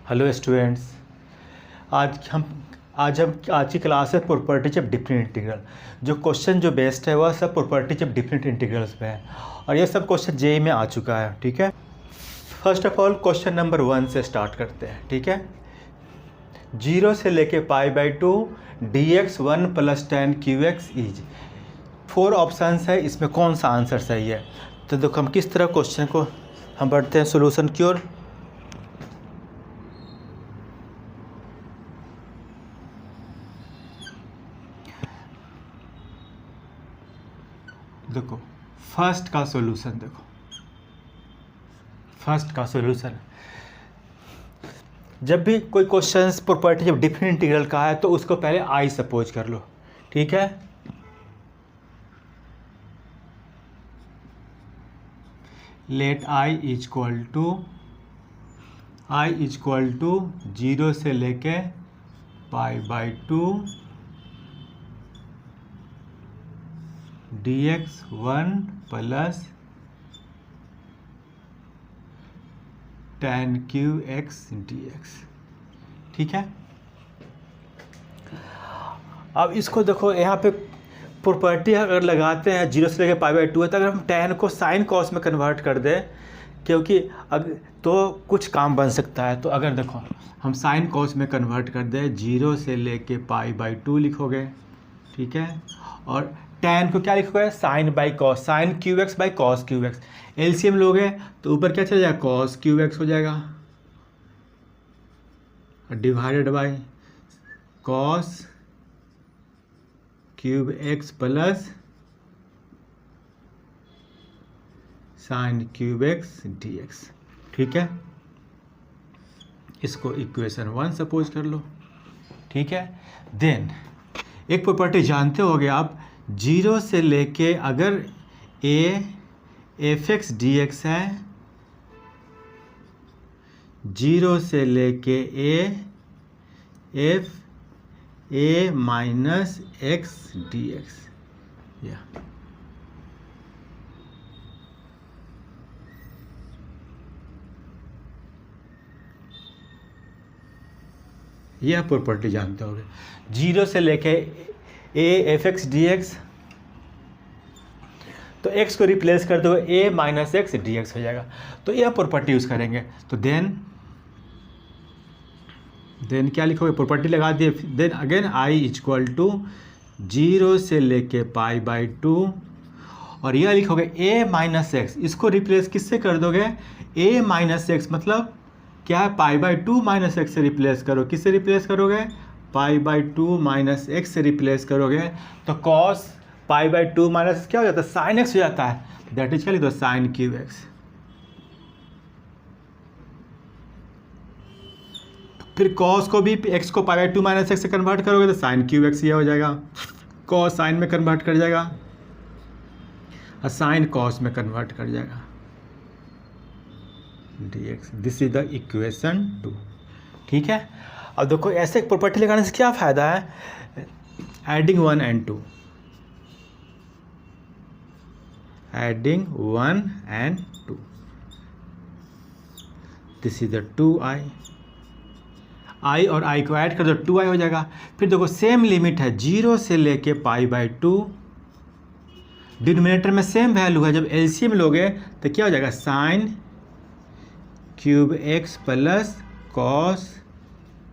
Hello students. आज की class है प्रॉपर्टीज ऑफ डिफरेंट इंटीग्रल। जो क्वेश्चन जो बेस्ड है वह सब प्रॉपर्टीज ऑफ डिफरेंट इंटीग्रल्स पे है और ये सब क्वेश्चन जेईई में आ चुका है। ठीक है, first of all question number 1 से स्टार्ट करते हैं। ठीक है, 0 से लेके π/2 dx 1 + tan qx is 4 options है, इसमें कौन सा आंसर सही है। तो देखो हम किस तरह क्वेश्चन को हम बढ़ते हैं सोल्यूशन की ओर। देखो फर्स्ट का सॉल्यूशन, देखो फर्स्ट का सॉल्यूशन, जब भी कोई question property of different integral का है तो उसको पहले आई सपोज कर लो। ठीक है, लेट आई इक्वल टू 0 से लेके π/2 dx 1 + tan qx dx। ठीक है, अब इसको देखो यहाँ पे प्रॉपर्टी अगर लगाते हैं 0 से लेकर π/2 है तो अगर हम tan को sin cos में कन्वर्ट कर दें, क्योंकि अगर तो कुछ काम बन सकता है। तो अगर देखो हम sin cos में कन्वर्ट कर दें 0 से लेके π/2 लिखोगे। ठीक है, और tan को क्या लिखोगे sin/cos, sin qx/cos qx। LCM लोगे तो ऊपर क्या चल जाएगा cos qx हो जाएगा divided by cos qx plus sin qx dx। ठीक है, इसको इक्वेशन 1 सपोज कर लो। ठीक है, देन एक प्रॉपर्टी जानते होगे आप, 0 से लेके अगर a f(x) dx है, 0 से लेके f a minus x dx। यह प्रॉपर्टी जानते होगे, 0 से लेके a f(x) dx, तो x को रिप्लेस कर दो a माइनस x dx हो जाएगा। तो यह प्रॉपर्टी यूज़ करेंगे। तो देन क्या लिखोगे, प्रॉपर्टी लगा दिए। Then again i equal to 0 से लेके π/2 और यह लिखोगे a माइनस x, इसको रिप्लेस किससे कर दोगे a माइनस x, मतलब क्या है π/2 माइनस x से रिप्लेस करो। किससे रिप्लेस करोगे π/2 माइनस x से रिप्लेस करोगे तो cos π/2 माइनस क्या हो जाता है sin x हो जाता है। दैट इज क्या लिख दो sin qx। फिर cos को भी x को π/2 माइनस x से कन्वर्ट करोगे तो sin qx ये हो जाएगा, cos sin में कन्वर्ट कर जाएगा और sin cos में कन्वर्ट कर जाएगा dx। This is the equation 2। ठीक है, अब देखो ऐसे प्रॉपर्टी लगाने से क्या फ़ायदा है, adding 1 and 2, adding 1 and 2, this is the 2i, i और i को ऐड कर दो 2i हो जाएगा। फिर देखो सेम लिमिट है 0 से लेके π/2, डिनोमिनेटर में सेम वैल्यू है, जब एलसीएम लोगे तो क्या हो जाएगा sin qx plus cos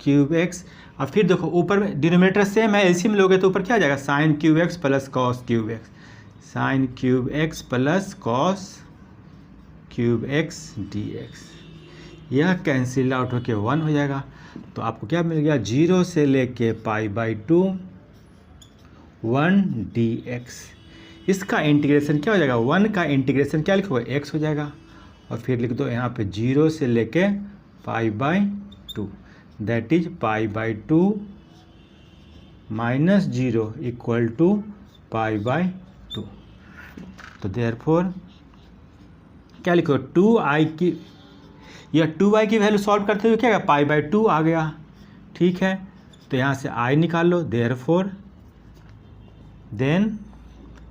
qx। और फिर देखो ऊपर में डिनोमिनेटर सेम है, एलसीएम लोगे तो ऊपर क्या आ जाएगा sin qx plus cos qx, sin qx plus cos qx dx। यह कैंसिल आउट होके 1 हो जाएगा। तो आपको क्या मिल गया, 0 से लेके π/2 1 dx। इसका इंटीग्रेशन क्या हो जाएगा, 1 का इंटीग्रेशन क्या लिखोगे x हो जाएगा और फिर लिख दो यहाँ पे 0 से लेके π/2, that is π/2 minus 0 equal to π/2। तो देयरफॉर क्या लिखो 2i की, यह 2i की वैल्यू सॉल्व करते हुए क्या π/2 आ गया। ठीक है, तो यहाँ से i निकाल लो, therefore then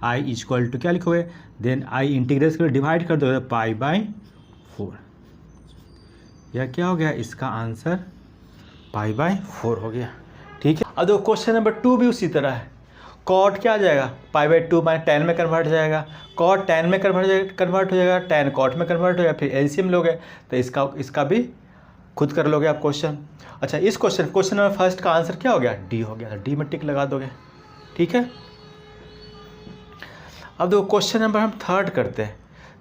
i equal to क्या लिखोगे, देन i इंटीग्रेट कर डिवाइड कर दो π/4। यह क्या हो गया, इसका आंसर π/4 हो गया। ठीक है, अब देखो क्वेश्चन नंबर 2 भी उसी तरह है। कॉट क्या आ जाएगा, π/2 माइनस tan में कन्वर्ट हो जाएगा, कॉट tan में कन्वर्ट हो जाएगा, tan कॉट में कन्वर्ट हो जाएगा, फिर एलसीएम लोगे तो इसका भी खुद कर लोगे आप क्वेश्चन। अच्छा, इस क्वेश्चन नंबर फर्स्ट का आंसर क्या हो गया, डी हो गया, डी में टिक लगा दोगे। ठीक है, अब देखो क्वेश्चन नंबर हम थर्ड करते हैं।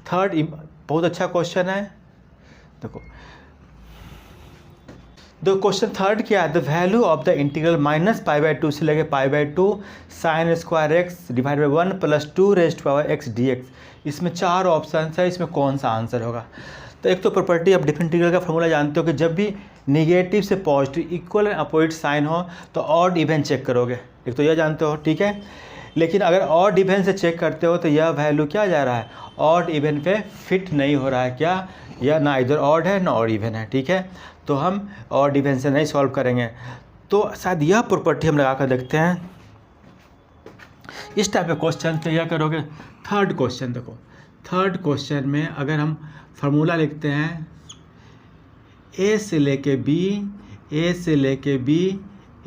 थर्ड बहुत अच्छा क्वेश्चन है। देखो क्वेश्चन थर्ड क्या है, the value of the integral -π/2 से लेके π/2 sin square x divide by 1 + 2 x dx। इसमें 4 ऑप्शन है, इसमें कौन सा आंसर होगा। तो एक तो प्रॉपर्टी ऑफ डिफरेंट इंटीग्रल का फॉर्मूला जानते हो कि जब भी निगेटिव से positive equal and opposite sign हो तो ऑड इवन चेक करोगे, एक तो यह जानते हो। ठीक है, लेकिन अगर ऑड इवन से चेक करते हो तो यह वैल्यू क्या जा रहा है, ऑड इवन पे फिट नहीं हो रहा है क्या, या ना इधर ऑड है ना ऑड इवन है। ठीक है, तो हम ऑड इवन से नहीं सॉल्व करेंगे, तो शायद यह प्रॉपर्टी हम लगा कर देखते हैं। इस टाइप के क्वेश्चन पे यह करोगे। थर्ड क्वेश्चन देखो, थर्ड क्वेश्चन में अगर हम फार्मूला लिखते हैं ए से लेके बी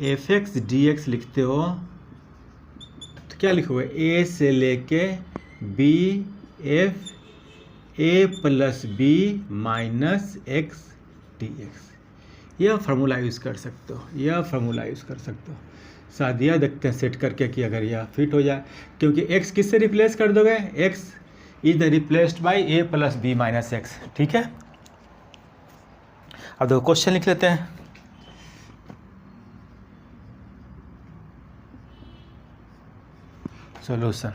fx dx लिखते हो तो क्या लिखोगे, ए से लेके B F a + b - x dx। यह फार्मूला यूज़ कर सकते हो, यह फार्मूला यूज़ कर सकते हो। शायद यह देखते हैं सेट करके कि अगर यह फिट हो जाए, क्योंकि x किससे रिप्लेस कर दोगे, x is replaced by a + b - x। ठीक है, अब देखो क्वेश्चन लिख लेते हैं। सॉल्यूशन,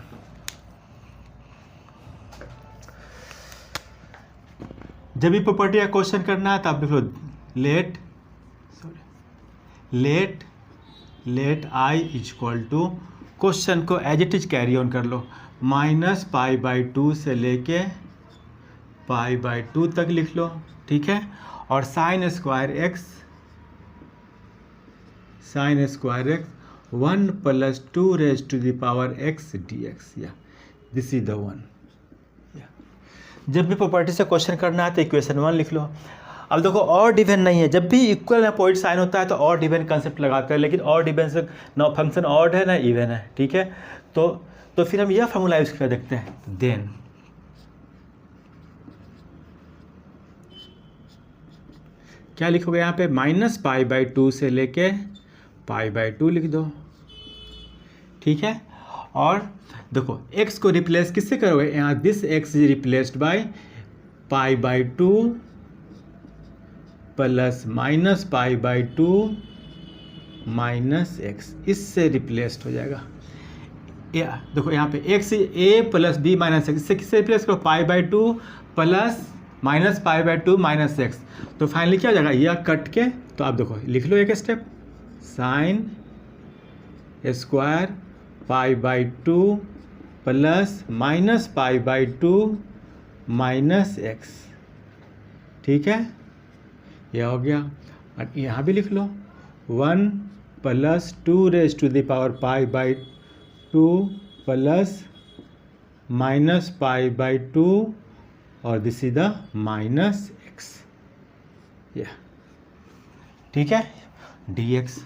जब भी प्रॉपर्टी का क्वेश्चन करना है तो आप लिख लो let i equal to, question को as it is carry on कर लो, -π/2 से लेके π/2 तक लिख लो। ठीक है, और sin स्क्वायर एक्स 1 + 2 dx, या दिस इज द वन। जब भी प्रॉपर्टी से क्वेश्चन करना है तो इक्वेशन 1 लिख लो। अब देखो ऑड इवन नहीं है, जब भी इक्वल अपोजिट साइन होता है तो ऑड इवन कंसेप्ट लगाते हैं, लेकिन ऑड इवन से ना फंक्शन ऑड है ना इवन है। ठीक है, तो फिर हम यह फार्मूला यूज कर देखते हैं। देन क्या लिखोगे यहाँ पे, -π/2 से लेके π/2 लिख दो। ठीक है, और देखो x को रिप्लेस किससे करोगे, यहाँ this x is replaced by π/2 + -π/2 - x, इससे रिप्लेस्ड हो जाएगा। देखो यहाँ पे x a + b - x, इससे किससे रिप्लेस करो, π/2 + -π/2 - x। तो फाइनली क्या हो जाएगा, यह कट के, तो आप देखो लिख लो एक स्टेप, sin स्क्वायर π/2 + -π/2 - x। ठीक है, यह हो गया। और यहाँ भी लिख लो 1 + 2 π/2 + -π/2 और दिस इज द -x। या ठीक है, dx।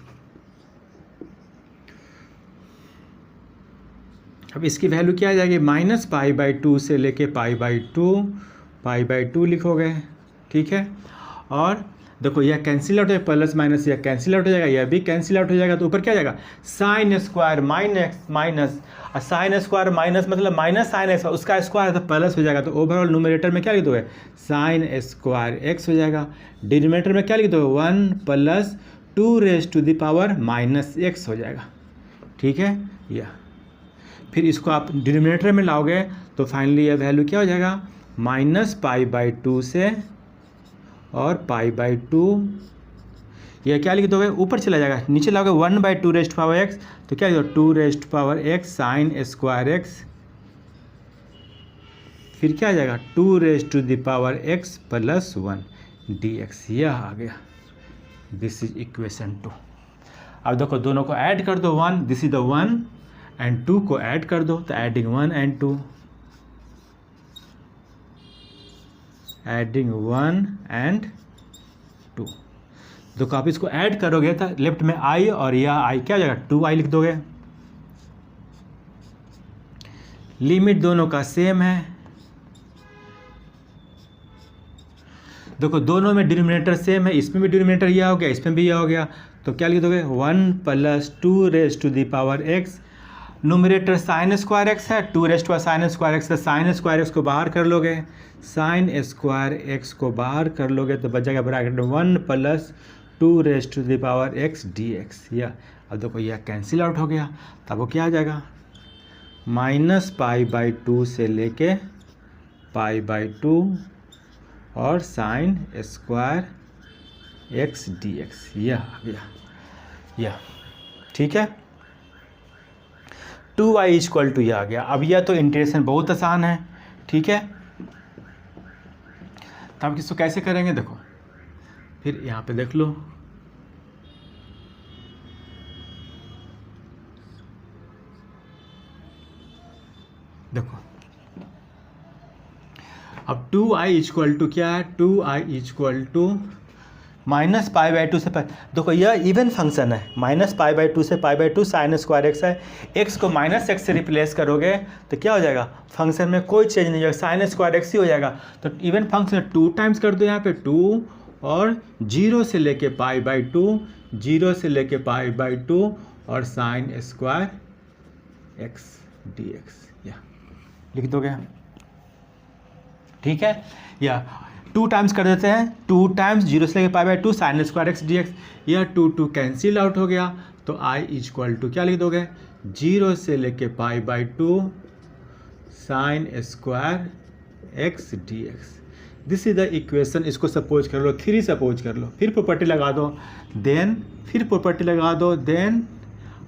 अब इसकी वैल्यू क्या आ जाएगी, -π/2 से लेके π/2 लिखोगे। ठीक है, और देखो यह कैंसिल आउट है, प्लस माइनस यह कैंसिल आउट हो जाएगा, यह भी कैंसिल आउट हो जाएगा, तो ऊपर क्या आ जाएगा, sin square minus sin square minus मतलब -sin x, उसका स्क्वायर तो प्लस हो जाएगा, तो ओवरऑल न्यूमरेटर में क्या लिख दोगे, sin स्क्वायर x हो जाएगा। डिनोमिनेटर में क्या लिख दोगे, 1 + 2 -x हो जाएगा। ठीक है, यह फिर इसको आप डिनोमिनेटर में लाओगे तो फाइनली यह वैल्यू क्या हो जाएगा, -π/2 से और π/2, यह क्या लिख दोगे, ऊपर चला जाएगा, नीचे लाओगे 1/2 तो क्या लिख दो 2 sin स्क्वायर x, फिर क्या आ जाएगा 2 + 1 dx। यह आ गया, दिस इज इक्वेशन 2। अब देखो दोनों को ऐड कर दो 1, दिस इज द 1 एंड 2 को ऐड कर दो, तो एडिंग 1 एंड 2, एडिंग 1 एंड 2। देखो आप इसको ऐड करोगे तो लेफ्ट में आई और यह आई क्या हो जाएगा 2i लिख दोगे। लिमिट दोनों का सेम है। देखो दोनों में डिनोमिनेटर सेम है, इसमें भी डिनोमिनेटर यह हो गया, इसमें भी यह हो गया, तो क्या लिख दोगे 1 + 2 raise to the power x। Numerator sine square x है, 2 raise to sine square x, तो साइन स्क्वायर एक्स को बाहर कर लोगे, साइन स्क्वायर एक्स को बाहर कर लोगे तो बचेगा ब्रैकेट में 1 + 2 raise to the power x dx। यह अब देखो यह कैंसिल आउट हो गया, तब वो क्या आ जाएगा -π/2 से लेके π/2 और साइन स्क्वायर एक्स dx यह आ गया, यह ठीक है। 2i = यह आ गया। अब यह तो इंटीग्रेशन बहुत आसान है, ठीक है। तो हम इसको कैसे करेंगे देखो, फिर यहाँ पे देख लो, देखो अब 2i = क्या है, 2i = -π/2 से देखो यह इवन फंक्शन है, -π/2 से π/2 साइन स्क्वायर एक्स है। x को -x से रिप्लेस करोगे तो क्या हो जाएगा, फंक्शन में कोई चेंज नहीं होगा, साइन स्क्वायर एक्स ही हो जाएगा। तो इवन फंक्शन 2 टाइम्स कर दो यहाँ पे 2 और 0 से लेके π/2, 0 से लेके π/2 और साइन स्क्वायर एक्स dx या लिख दोगे, ठीक है। या 2 टाइम्स कर देते हैं, 2 टाइम्स 0 से लेके π/2 साइन स्क्वायर एक्स dx, यह 2 कैंसिल आउट हो गया, तो i = क्या लिख दोगे 0 से लेके π/2 sine square x dx। This is the equation. इसको सपोज कर लो 3 सपोज कर लो, फिर प्रॉपर्टी लगा दो, देन फिर प्रॉपर्टी लगा दो, देन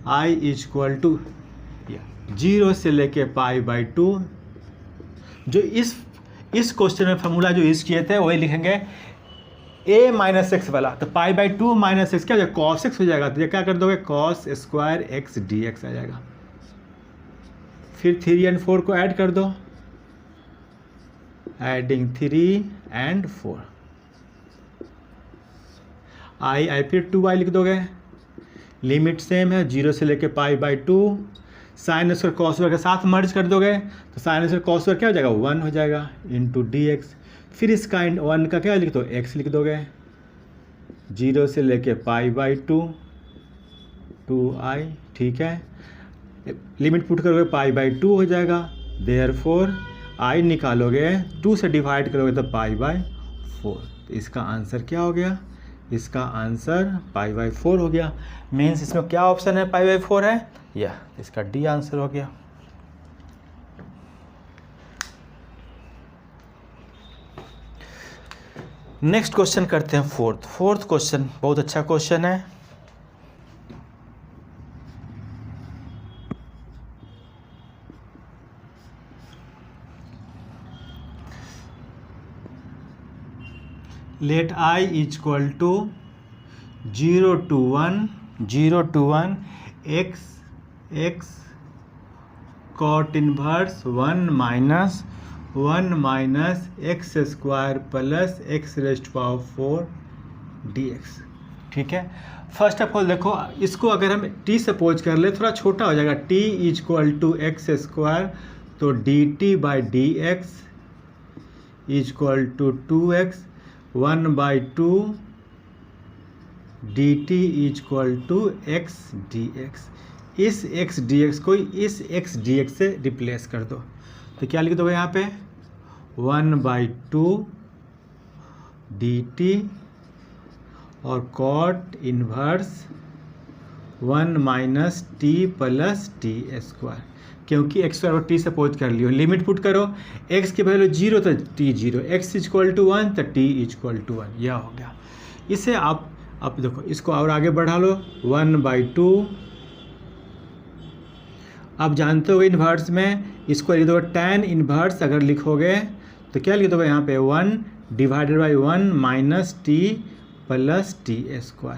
i = 0 से लेके π/2। जो इस क्वेश्चन में फॉर्मूला जो यूज़ किए थे वही लिखेंगे a - x वाला, तो π/2 - x क्या हो जाएगा cos x हो जाएगा, तो ये क्या कर दोगे cos स्क्वायर एक्स dx आ जाएगा। फिर 3 और 4 को ऐड कर दो, एडिंग 3 और 4, i फिर 2i लिख दोगे, लिमिट सेम है 0 से लेके π/2, साइन स्क्वायर कॉस स्क्वायर के साथ मर्ज कर दोगे तो साइन स्क्वायर कॉस स्क्वायर क्या हो जाएगा 1 हो जाएगा इंटू dx। फिर इसका 1 का क्या लिख दो x लिख दोगे, 0 से लेके π/2 2i, ठीक है। लिमिट पुट करोगे π/2 हो जाएगा, देयरफॉर i निकालोगे 2 से डिवाइड करोगे तो π/4। तो इसका आंसर क्या हो गया, इसका आंसर π/4 हो गया। मीन्स इसमें क्या ऑप्शन है π/4 है, या इसका डी आंसर हो गया। नेक्स्ट क्वेश्चन करते हैं फोर्थ क्वेश्चन, बहुत अच्छा क्वेश्चन है। Let i = 0 to 1 x cot inverse 1 minus x square plus x raise to power 4 dx, ठीक है। फर्स्ट ऑफ ऑल देखो इसको अगर हम t सपोज कर ले थोड़ा छोटा हो जाएगा, t = x², तो dt/dx = 2x 1/2 dt = x dx। इस x dx को इस x dx से रिप्लेस कर दो, तो क्या लिख दोगे यहाँ पे 1/2 dt और cot inverse 1 minus t plus t², क्योंकि x² और t सपोज कर लियो। लिमिट पुट करो, x की वैल्यू 0 तो t 0, x = 1 तो t = 1, यह हो गया। इसे आप अब देखो इसको और आगे बढ़ा लो 1/2। आप जानते हो इन्वर्स में इसको लिख दो tan इन्वर्स, अगर लिखोगे तो क्या लिख दोगे यहाँ पे 1/1 माइनस t प्लस t²,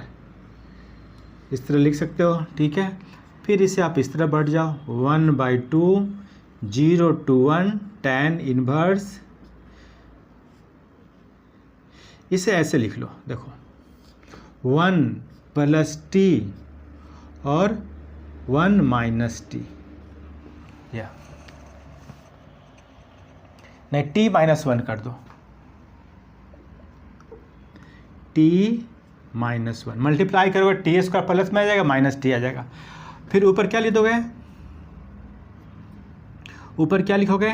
इस तरह लिख सकते हो, ठीक है। फिर इसे आप इस तरह बढ़ जाओ 1/2 0 to 1 tan इन्वर्स, इसे ऐसे लिख लो, देखो 1 प्लस टी और 1 माइनस टी, या नहीं टी माइनस 1 कर दो, टी माइनस 1 मल्टीप्लाई करोगे टी स्क्वायर प्लस में आ जाएगा माइनस टी आ जाएगा। फिर ऊपर क्या लिखोगे, ऊपर क्या लिखोगे,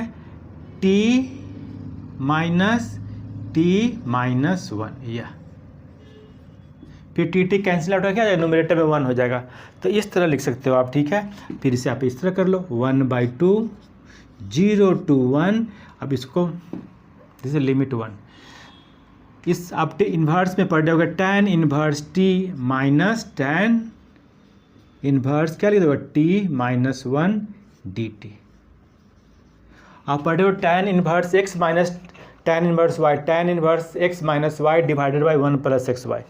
टी माइनस 1, या फिर टी कैंसिल आउट हो क्या जाएगा, न्यूमरेटर में 1 हो जाएगा। तो इस तरह लिख सकते हो आप, ठीक है। फिर इसे आप इस तरह कर लो, 1/2 0 to 1। अब इसको जैसे लिमिट 1, इस आप इन्वर्स में पढ़ जाओगे tan inverse T minus tan inverse क्या लिख दोगे, टी माइनस 1 dt। आप पढ़े हो tan inverse x minus tan inverse y, tan inverse x minus y divided by 1 plus x y.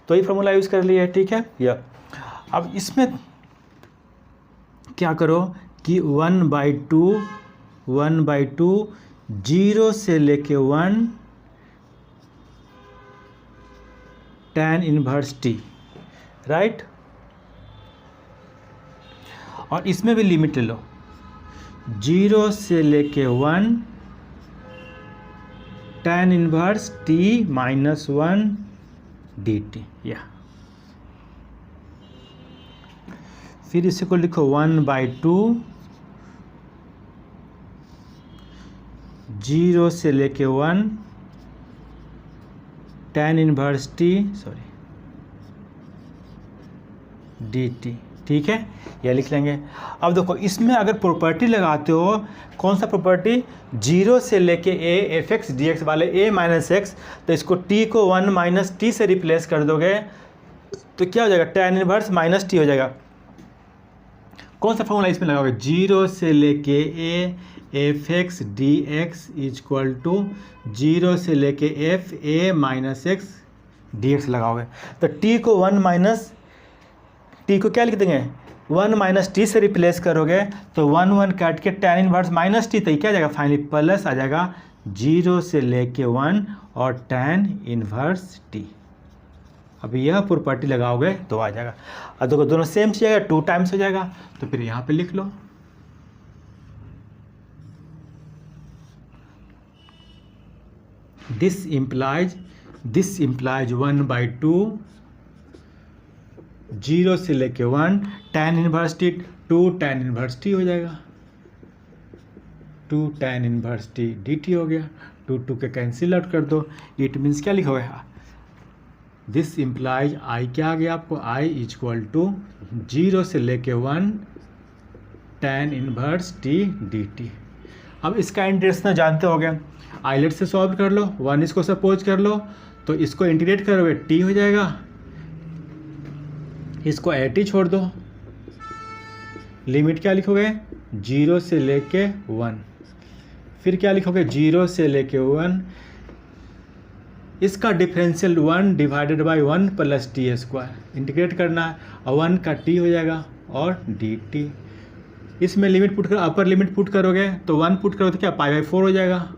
तो ये फॉर्मूला यूज़ कर लिया है, ठीक है। या अब इसमें क्या करो कि 1/2 0 से लेके 1 tan इन्वर्स टी, राइट। और इसमें भी लिमिट ले लो, 0 से लेके 1 tan inverse T minus 1 dt, या फिर इसी को लिखो 1/2 0 से लेके 1 tan इन्वर्स टी dt, ठीक है, यह लिख लेंगे। अब देखो इसमें अगर प्रॉपर्टी लगाते हो, कौन सा प्रॉपर्टी, 0 से लेके a f(x) dx वाले a माइनस एक्स, तो इसको t को 1 माइनस टी से रिप्लेस कर दोगे तो क्या हो जाएगा, tan इन्वर्स माइनस टी हो जाएगा। कौन सा फॉर्मूला इसमें लगाओगे, 0 से लेके a f(x) dx equal to 0 से लेके f a minus x dx लगाओगे। तो t को 1 माइनस टी को क्या लिख देंगे, 1 माइनस टी से रिप्लेस करोगे तो 1 1 काट के tan इन्वर्स माइनस टी, तो ये क्या आ जाएगा, फाइनली प्लस आ जाएगा 0 से लेके 1 और tan इन्वर्स टी। अब यह प्रॉपर्टी लगाओगे तो आ जाएगा। अब देखो दोनों सेम चाहिए, 2 टाइम्स हो जाएगा, तो फिर यहाँ पे लिख लो दिस इम्प्लाइज 1/2 0 से लेके 1 tan inverse T, 2 tan inverse T हो जाएगा, 2 tan इन्वर्स टी dt हो गया, 2 के कैंसिल आउट कर दो। इट मीन्स क्या लिखोगे, दिस इम्प्लाइज आई क्या आ गया आपको, आई इक्वल टू 0 से लेके 1 tan इन्वर्स टी dt। अब इसका इंटीग्रेशन जानते हो गए, आइलेट से सॉल्व कर लो, 1 इसको सपोज कर लो, तो इसको इंटीग्रेट करोगे t हो जाएगा, इसको 80 छोड़ दो, लिमिट क्या लिखोगे, 0 से लेके 1, फिर क्या लिखोगे 0 से लेके 1, इसका differential 1 divided by 1 plus T square, integrate करना है और 1 का t हो जाएगा और dt। इसमें लिमिट पुट कर, अपर लिमिट पुट करोगे तो 1 पुट करोगे तो क्या π/4 हो जाएगा,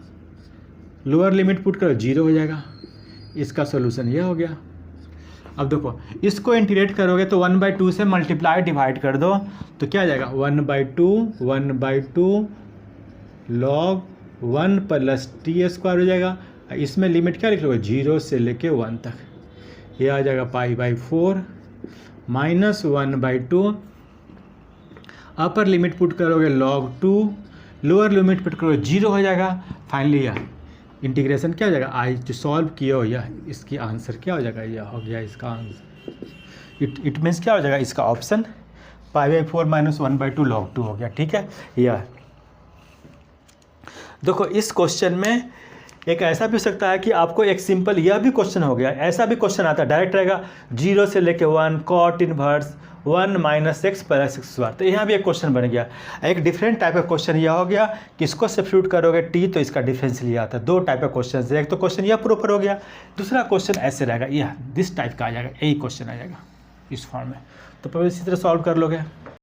लोअर लिमिट पुट करो 0 हो जाएगा। इसका सोल्यूशन यह हो गया। अब देखो इसको इंटीग्रेट करोगे तो 1/2 से मल्टीप्लाई डिवाइड कर दो तो क्या आ जाएगा, 1/2 log 1 प्लस टी स्क्वायर हो जाएगा। इसमें लिमिट क्या लिख लोगे, 0 से लेके 1 तक, ये आ जाएगा π/4 माइनस 1/2, अपर लिमिट पुट करोगे log 2, लोअर लिमिट पुट करोगे 0 हो जाएगा। फाइनली यह इंटीग्रेशन क्या हो जाएगा, आई जो सॉल्व किया हो यह इसकी आंसर क्या हो जाएगा, यह हो गया इसका आंसर। इट मीन्स क्या हो जाएगा, इसका ऑप्शन π/4 माइनस 1/2 log 2 हो गया, ठीक है। यह देखो इस क्वेश्चन में एक ऐसा भी हो सकता है कि आपको एक सिंपल यह भी क्वेश्चन हो गया, ऐसा भी क्वेश्चन आता है डायरेक्ट रहेगा 0 से लेके 1 cot inverse 1 minus x plus x square, तो यहाँ भी एक क्वेश्चन बन गया। एक डिफरेंट टाइप का क्वेश्चन यह हो गया कि इसको सब्स्टिट्यूट करोगे टी तो इसका डिफरेंशियल यह आता है। दो टाइप का क्वेश्चन है, एक तो क्वेश्चन यह प्रॉपर हो गया, दूसरा क्वेश्चन ऐसे रहेगा, यह दिस टाइप का आ जाएगा, यही क्वेश्चन आ जाएगा इस फॉर्म में। तो पहले इसी तरह सॉल्व कर लोगे।